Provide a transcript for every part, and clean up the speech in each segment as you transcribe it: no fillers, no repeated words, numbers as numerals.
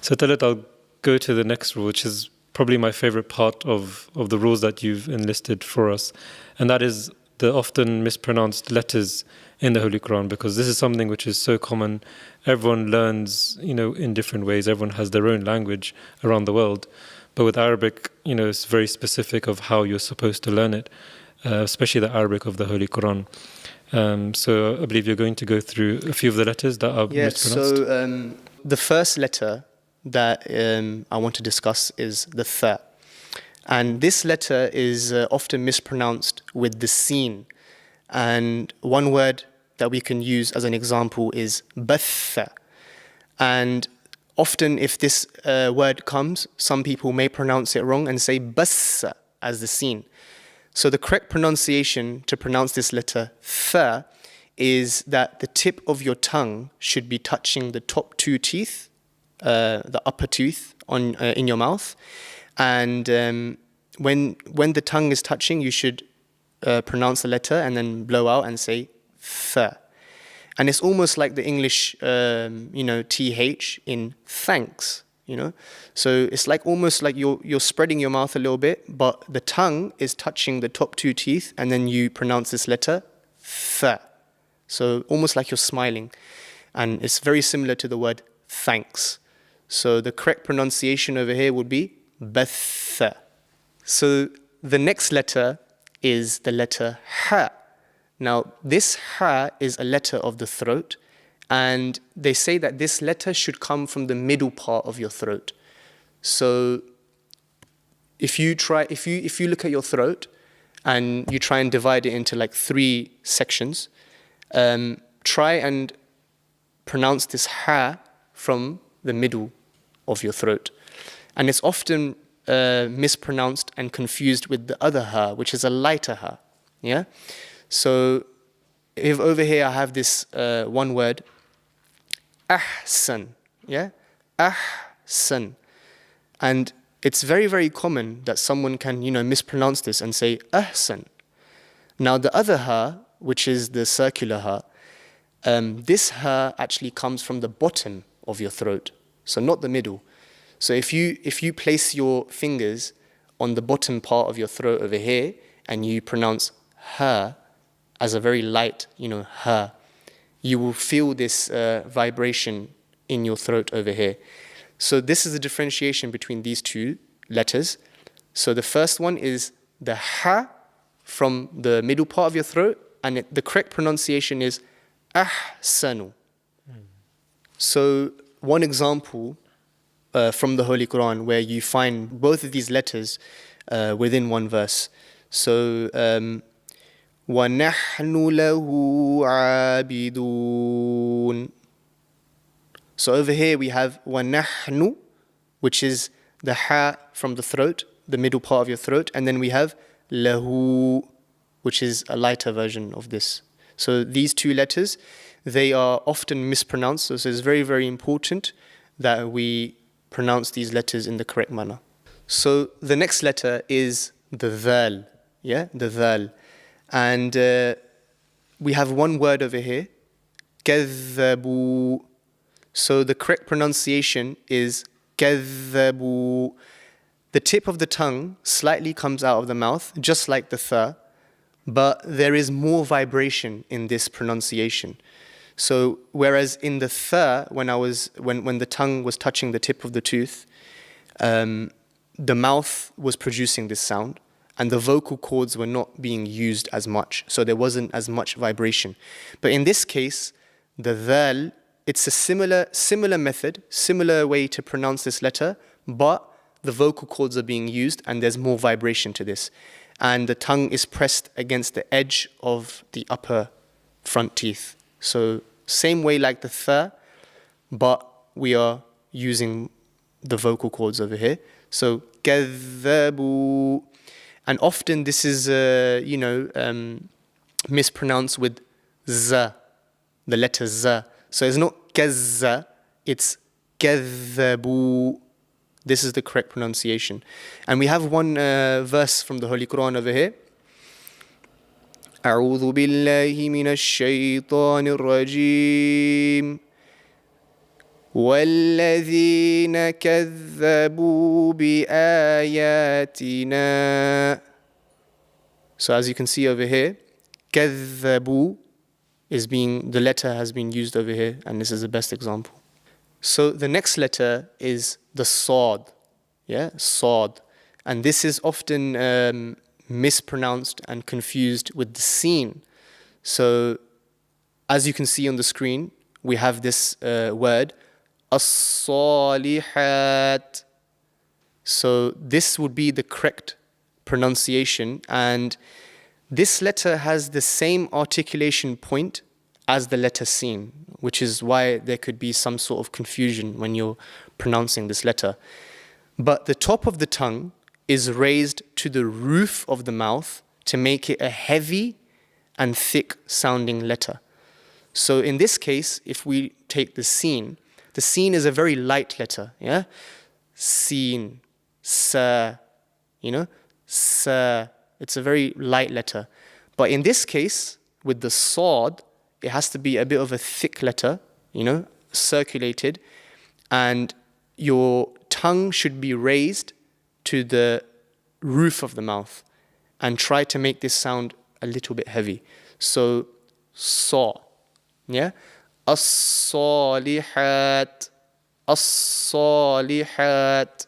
So Talat, I'll go to the next rule, which is probably my favorite part of the rules that you've enlisted for us. And that is the often mispronounced letters in the Holy Quran, because this is something which is so common. Everyone learns, in different ways. Everyone has their own language around the world. But with Arabic, it's very specific of how you're supposed to learn it, especially the Arabic of the Holy Quran. So I believe you're going to go through a few of the letters that are mispronounced. So the first letter that I want to discuss is the tha. And this letter is often mispronounced with the sin. And one word that we can use as an example is batha. And often if this word comes, some people may pronounce it wrong and say bassa as the sin. So the correct pronunciation to pronounce this letter tha is that the tip of your tongue should be touching the top two teeth, the upper tooth in your mouth. And when the tongue is touching, you should pronounce the letter and then blow out and say tha. And it's almost like the English, th in thanks, So it's like almost like you're spreading your mouth a little bit, but the tongue is touching the top two teeth, and then you pronounce this letter tha. So almost like you're smiling. And it's very similar to the word thanks. So the correct pronunciation over here would be batha. So the next letter is the letter ha. Now, this ha is a letter of the throat, and they say that this letter should come from the middle part of your throat. So if you look at your throat and you try and divide it into like 3 sections, try and pronounce this ha from the middle of your throat. And it's often mispronounced and confused with the other ha, which is a lighter ha. Yeah? So if over here I have this one word, ahsan, yeah? Ahsan. And it's very, very common that someone can, mispronounce this and say ahsan. Now the other ha, which is the circular ha, this ha actually comes from the bottom of your throat, so not the middle. So if you place your fingers on the bottom part of your throat over here and you pronounce ha as a very light, ha, you will feel this vibration in your throat over here. So this is the differentiation between these 2 letters. So the first one is the ha from the middle part of your throat, and the correct pronunciation is ahsanu. So one example from the Holy Quran where you find both of these letters within one verse. So وَنَحْنُ لَهُ عَابِدُونَ. So over here we have وَنَحْنُ, which is the ha from the throat, the middle part of your throat, and then we have lahu, which is a lighter version of this. So these 2 letters, they are often mispronounced, so it's very, very important that we pronounce these letters in the correct manner. So the next letter is the dhal, the dhal. And we have one word over here, كَذَّبُوا. So the correct pronunciation is كَذَّبُوا. The tip of the tongue slightly comes out of the mouth, just like the tha, but there is more vibration in this pronunciation. So whereas in the tha, when the tongue was touching the tip of the tooth, the mouth was producing this sound, and the vocal cords were not being used as much, so there wasn't as much vibration. But in this case, the dhal, it's a similar method, similar way to pronounce this letter, but the vocal cords are being used and there's more vibration to this. And the tongue is pressed against the edge of the upper front teeth. So same way like the tha, but we are using the vocal cords over here. So كَذَّبُوا. And often this is, mispronounced with za, the letter za. So it's not kazza, it's kadhabu. This is the correct pronunciation. And we have one verse from the Holy Quran over here. أعوذ بالله من الشيطان الرجيم وَالَّذِينَ كَذَّبُوا بِآيَاتِنَا. So as you can see over here, كَذَّبُوا the letter has been used over here, and this is the best example. So the next letter is the Sad, Sad. And this is often mispronounced and confused with the Sin. So as you can see on the screen, we have this word, as-salihat. So this would be the correct pronunciation, and this letter has the same articulation point as the letter Sin, which is why there could be some sort of confusion when you're pronouncing this letter. But the top of the tongue is raised to the roof of the mouth to make it a heavy and thick sounding letter. So in this case, if we take the Sin is a very light letter, Sin, Sa, Sa. It's a very light letter. But in this case, with the Sad, it has to be a bit of a thick letter, circulated, and your tongue should be raised to the roof of the mouth and try to make this sound a little bit heavy. So, Sa, As-salihat, As-salihat.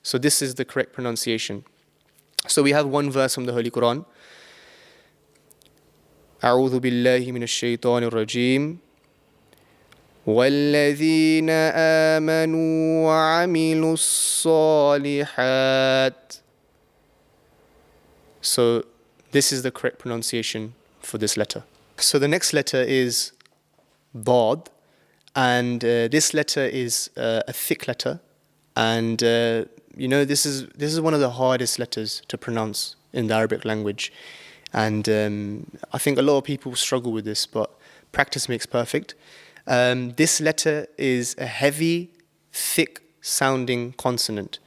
So this is the correct pronunciation. So we have one verse from the Holy Qur'an. أعوذ بالله من الشيطان الرجيم والذين آمنوا وعملوا الصالحات. So this is the correct pronunciation for this letter. So the next letter is Dad, and this letter is a thick letter, and this is one of the hardest letters to pronounce in the Arabic language, and I think a lot of people struggle with this, but practice makes perfect. This letter is a heavy, thick sounding consonant.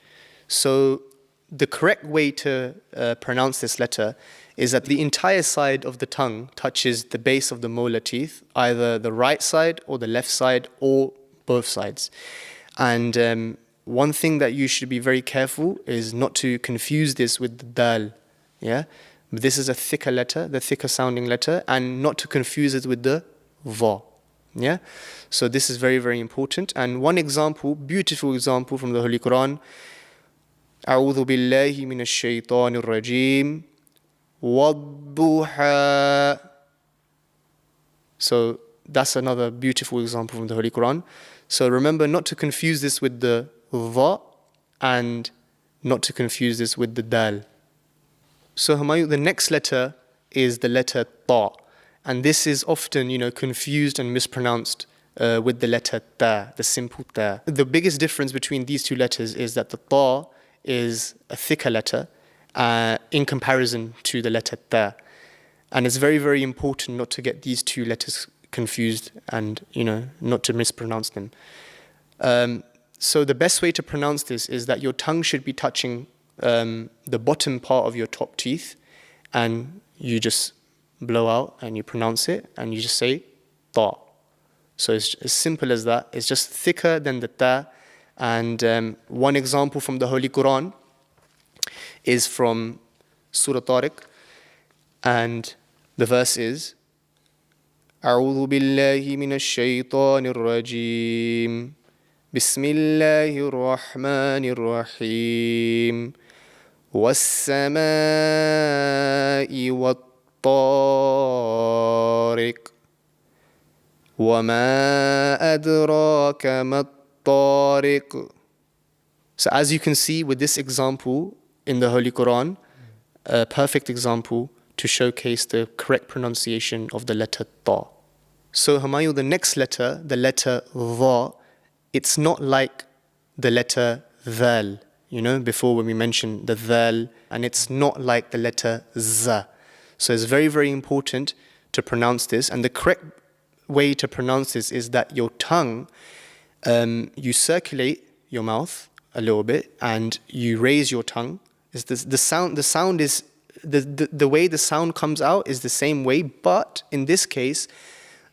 So the correct way to pronounce this letter is that the entire side of the tongue touches the base of the molar teeth, either the right side or the left side or both sides. And one thing that you should be very careful is not to confuse this with the dal. This is a thicker letter, the thicker sounding letter, and not to confuse it with the va. So this is very, very important. And one example, beautiful example from the Holy Qur'an. أعوذ بالله من الشيطان الرجيم والضحى. So that's another beautiful example from the Holy Qur'an. So remember not to confuse this with the dha and not to confuse this with the dal. So Humayun, the next letter is the letter ta, and this is often confused and mispronounced with the letter ta, the simple ta. The biggest difference between these two letters is that the ta is a thicker letter in comparison to the letter ta. And it's very, very important not to get these two letters confused and, not to mispronounce them. So the best way to pronounce this is that your tongue should be touching the bottom part of your top teeth, and you just blow out and you pronounce it and you just say ta. So it's as simple as that. It's just thicker than the ta. And one example from the Holy Qur'an is from Surah Tariq, and the verse is أعوذ بالله من الشيطان الرجيم بسم الله الرحمن الرحيم والسماء والطارق وما أدراك ما الطارق. So as you can see with this example in the Holy Quran, a perfect example to showcase the correct pronunciation of the letter ta. So Humayun, the next letter, the letter dha, it's not like the letter dhal, before when we mentioned the dhal, and it's not like the letter za. So it's very, very important to pronounce this, and the correct way to pronounce this is that your tongue, you circulate your mouth a little bit and you raise your tongue. The way the sound comes out is the same way, but in this case,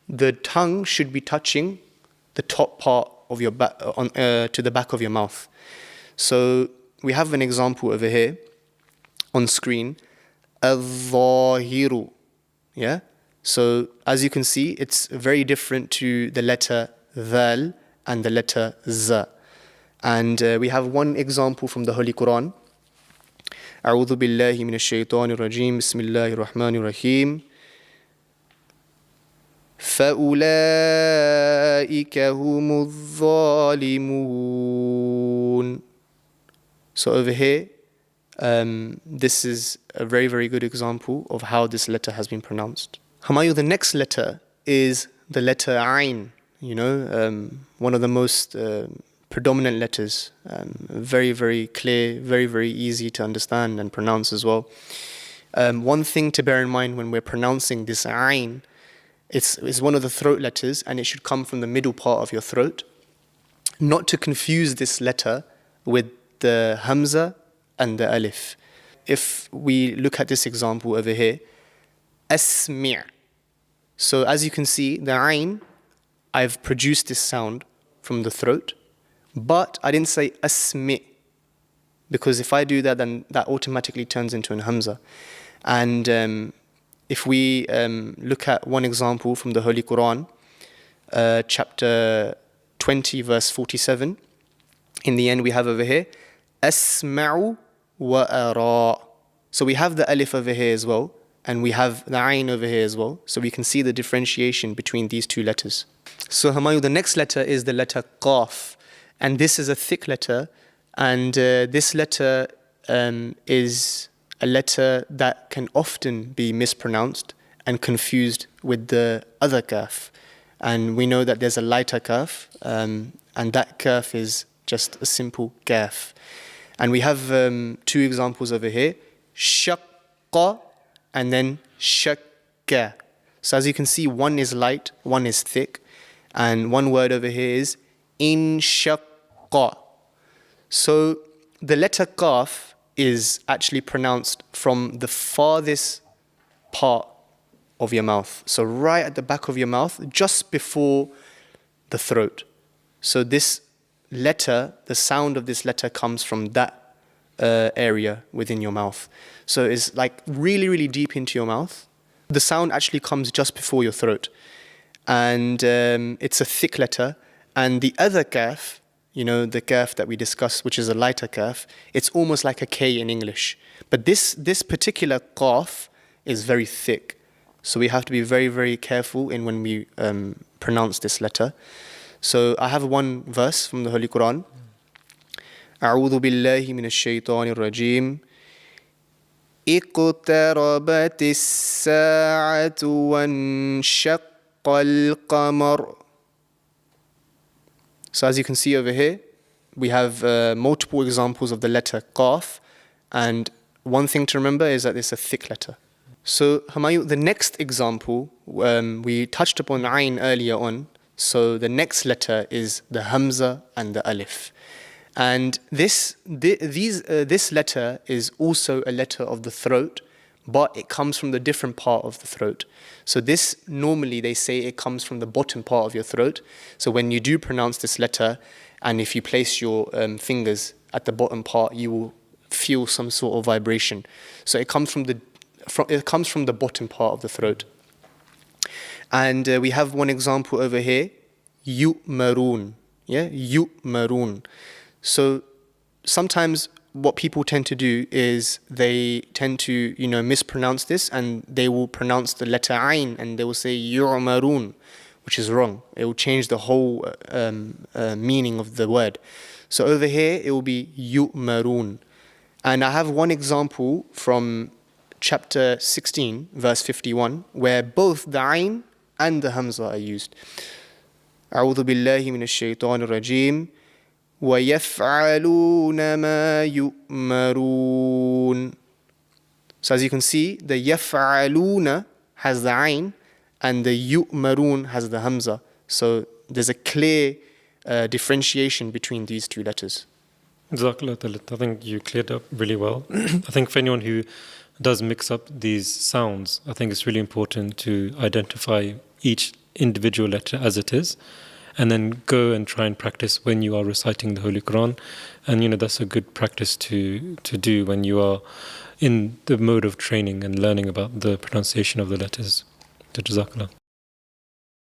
the tongue should be touching the top part of your to the back of your mouth. So we have an example over here on screen. Al-Zahiru. Yeah? So as you can see, it's very different to the letter Dhal and the letter Z. And we have one example from the Holy Qur'an. أعوذ بالله من الشيطان الرجيم بسم الله الرحمن الرحيم فأولئك هم الظالمون. So over here, this is a very, very good example of how this letter has been pronounced. Hamayu, the next letter is the letter Ain. One of the most predominant letters, very, very clear, very, very easy to understand and pronounce as well. One thing to bear in mind when we're pronouncing this Ain, it's one of the throat letters, and it should come from the middle part of your throat. Not to confuse this letter with the Hamza and the Alif. If we look at this example over here, Asmi'. So as you can see, the Ain, I've produced this sound from the throat, but I didn't say Asmi', because if I do that, then that automatically turns into an Hamza. And if we look at one example from the Holy Qur'an, chapter 20, verse 47, in the end we have over here, Asma'u wa ara. So we have the Alif over here as well, and we have the Ain over here as well, so we can see the differentiation between these two letters. So Hamayu, the next letter is the letter Qaf, and this is a thick letter, and this letter is a letter that can often be mispronounced and confused with the other kaf. And we know that there's a lighter kaf, and that kaf is just a simple kaf. And we have two examples over here, shaqqa and then shakka. So as you can see, one is light, one is thick, and one word over here is inshaqqa. So the letter Qaf is actually pronounced from the farthest part of your mouth. So right at the back of your mouth, just before the throat. So this letter, the sound of this letter comes from that area within your mouth. So it's like really, really deep into your mouth. The sound actually comes just before your throat. And it's a thick letter. And the other kaf, the kaf that we discussed, which is a lighter kaf, it's almost like a K in English. But this particular qaf is very thick. So we have to be very, very careful in when we pronounce this letter. So I have one verse from the Holy Qur'an. أعوذ بالله من الشيطان الرجيم اقتربت الساعة وانشق القمر. So as you can see over here, we have multiple examples of the letter Qaf, and one thing to remember is that it's a thick letter. So Hamayu, the next example, we touched upon Ain earlier on, so the next letter is the Hamza and the Alif. And this letter is also a letter of the throat, but it comes from the different part of the throat. So this, normally they say it comes from the bottom part of your throat. So when you do pronounce this letter, and if you place your fingers at the bottom part, you will feel some sort of vibration. So it comes from the bottom part of the throat. And we have one example over here, yu'marun. Yeah, yu'marun. So sometimes what people tend to do is they tend to, mispronounce this, and they will pronounce the letter Ain and they will say yu'marun, which is wrong. It will change the whole meaning of the word. So over here it will be yu'marun. And I have one example from chapter 16, verse 51, where both the Ain and the Hamza are used. أعوذ بالله من الشيطان الرجيم وَيَفْعَلُونَ مَا يُؤْمَرُونَ. So as you can see, the يَفْعَلُونَ has the Ain and the يُؤْمَرُونَ has the Hamza. So there's a clear differentiation between these two letters. Jazakallah. I think you cleared up really well. I think for anyone who does mix up these sounds, I think it's really important to identify each individual letter as it is, and then go and try and practice when you are reciting the Holy Quran. And that's a good practice to do when you are in the mode of training and learning about the pronunciation of the letters. Jazakallah.